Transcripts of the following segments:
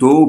2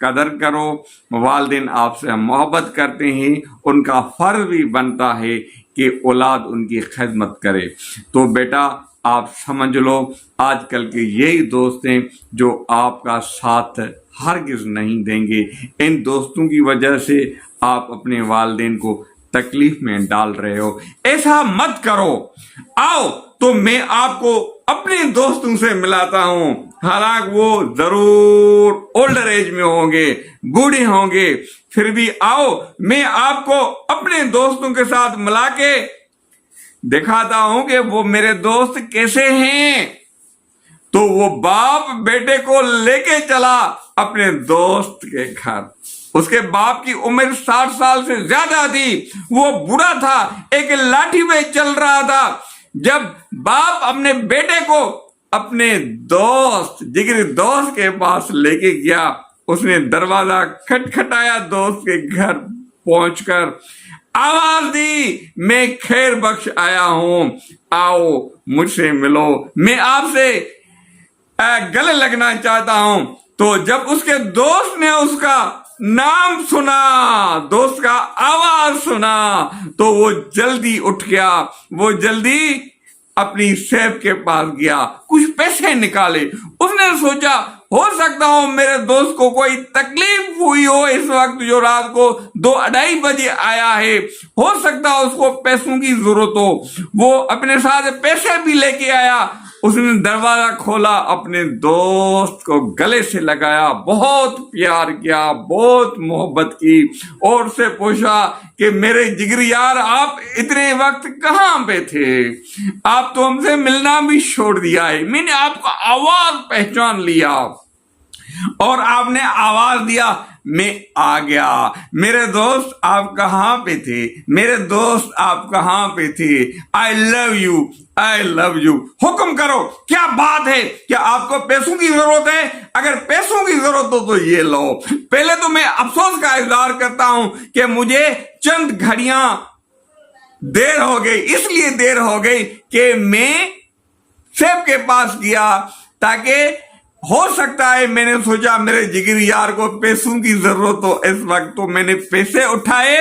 قدر کرو. والدین آپ سے محبت کرتے ہیں, ان کا فرض بھی بنتا ہے کہ اولاد ان کی خدمت کرے. تو بیٹا آپ سمجھ لو آج کل کے یہی دوست ہیں جو آپ کا ساتھ ہرگز نہیں دیں گے. ان دوستوں کی وجہ سے آپ اپنے والدین کو تکلیف میں ڈال رہے ہو. ایسا مت کرو. آؤ تو میں آپ کو اپنے دوستوں سے ملاتا ہوں, حالانکہ وہ ضرور اولڈر ایج میں ہوں گے, بوڑھے ہوں گے, پھر بھی آؤ میں آپ کو اپنے دوستوں کے ساتھ ملا کے دکھاتا ہوں کہ وہ میرے دوست کیسے ہیں. تو وہ باپ بیٹے کو لے کے چلا اپنے دوست کے گھر. اس کے باپ کی عمر 60 سال سے زیادہ تھی, وہ بوڑھا تھا, ایک لاٹھی پہ چل رہا تھا. جب باپ اپنے بیٹے کو اپنے دوست, جگری دوست کے پاس لے کے گیا, اس نے دروازہ کھٹکھٹایا, دوست کے گھر پہنچ کر آواز دی, میں خیر بخش آیا ہوں, آؤ مجھ سے ملو, میں آپ سے گلے لگنا چاہتا ہوں. تو جب اس کے دوست نے اس کا نام سنا, دوست کا آواز سنا, تو وہ جلدی اٹھ گیا, وہ جلدی اپنی سیف کے پاس گیا, کچھ پیسے نکالے. اس نے سوچا ہو سکتا ہو میرے دوست کو کوئی تکلیف ہوئی ہو اس وقت جو رات کو 2-2:30 بجے آیا ہے, ہو سکتا ہو اس کو پیسوں کی ضرورت ہو. وہ اپنے ساتھ پیسے بھی لے کے آیا. اس نے دروازہ کھولا, اپنے دوست کو گلے سے لگایا, بہت پیار کیا, بہت محبت کی, اور اس سے پوچھا کہ میرے جگری یار آپ اتنے وقت کہاں پہ تھے, آپ تو ہم سے ملنا بھی چھوڑ دیا ہے, میں نے آپ کا آواز پہچان لیا اور آپ نے آواز دیا, میں آ گیا. میرے دوست آپ کہاں پہ تھے, میرے دوست آپ کہاں پہ تھے, آئی love you, I love you. حکم کرو, کیا بات ہے, کیا آپ کو پیسوں کی ضرورت ہے؟ اگر پیسوں کی ضرورت ہو تو یہ لو. پہلے تو میں افسوس کا اظہار کرتا ہوں کہ مجھے چند گھڑیاں دیر ہو گئی, اس لیے دیر ہو گئی کہ میں سیب کے پاس گیا, تاکہ ہو سکتا ہے میں نے سوچا میرے جگری یار کو پیسوں کی ضرورت ہو اس وقت, تو میں نے پیسے اٹھائے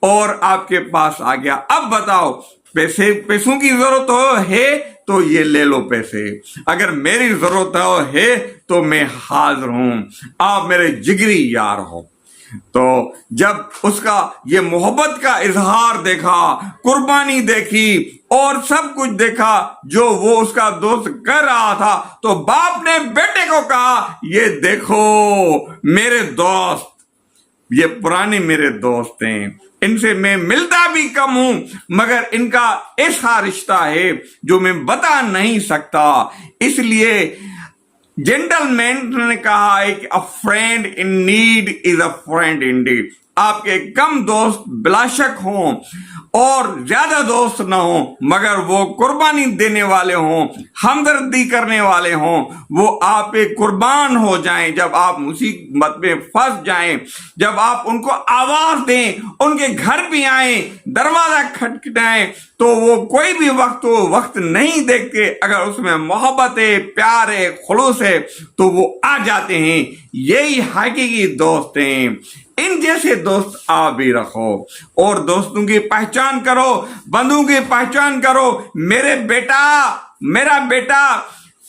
اور آپ کے پاس آ گیا. اب بتاؤ پیسوں کی ضرورت ہے تو یہ لے لو پیسے, اگر میری ضرورت ہے تو میں حاضر ہوں, آپ میرے جگری یار ہو. تو جب اس کا یہ محبت کا اظہار دیکھا, قربانی دیکھی اور سب کچھ دیکھا جو وہ اس کا دوست کر رہا تھا, تو باپ نے بیٹے کو کہا یہ دیکھو میرے دوست, یہ پرانے میرے دوست ہیں, ان سے میں ملتا بھی کم ہوں, مگر ان کا ایسا رشتہ ہے جو میں بتا نہیں سکتا. اس لیے جینٹل مین نے کہا ہے کہ a friend in need is a friend indeed. آپ کے کم دوست بلا شک ہوں اور زیادہ دوست نہ ہوں, مگر وہ قربانی دینے والے ہوں, ہمدردی کرنے والے ہوں, وہ آپ پہ قربان ہو جائیں. جب آپ مصیبت میں پھنس جائیں, جب آپ ان کو آواز دیں, ان کے گھر پہ آئیں, دروازہ کھٹکھٹائیں, تو وہ کوئی بھی وقت نہیں دیکھتے. اگر اس میں محبت ہے, پیار ہے, خلوص ہے, تو وہ آ جاتے ہیں. یہی حقیقی دوست ہیں. ان جیسے دوست آپ بھی رکھو اور دوستوں کی پہچان کرو, بندوں کی پہچان کرو. میرا بیٹا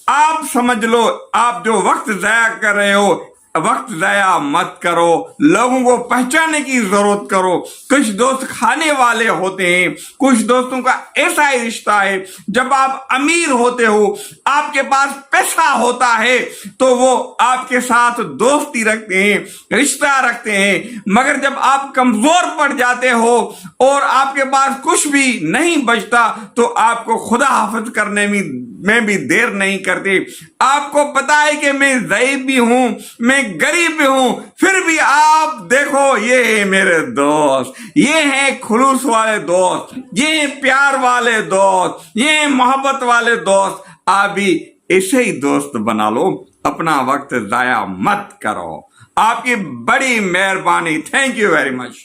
آپ سمجھ لو, آپ جو وقت ضائع کر رہے ہو, وقت ضائع مت کرو, لوگوں کو پہچاننے کی ضرورت کرو. کچھ دوست کھانے والے ہوتے ہیں, کچھ دوستوں کا ایسا ہی رشتہ ہے, جب آپ امیر ہوتے ہو, آپ کے پاس پیسہ ہوتا ہے, تو وہ آپ کے ساتھ دوستی رکھتے ہیں, رشتہ رکھتے ہیں. مگر جب آپ کمزور پڑ جاتے ہو اور آپ کے پاس کچھ بھی نہیں بچتا, تو آپ کو خدا حافظ کرنے میں بھی دیر نہیں کرتے. آپ کو پتا ہے کہ میں ضعیف بھی ہوں, میں غریب بھی ہوں, پھر بھی آپ دیکھو یہ ہے میرے دوست, یہ ہیں خلوص والے دوست, یہ ہیں پیار والے دوست, یہ ہیں محبت والے دوست. آپ بھی ایسے ہی دوست بنا لو, اپنا وقت ضائع مت کرو. آپ کی بڑی مہربانی. Thank you very much.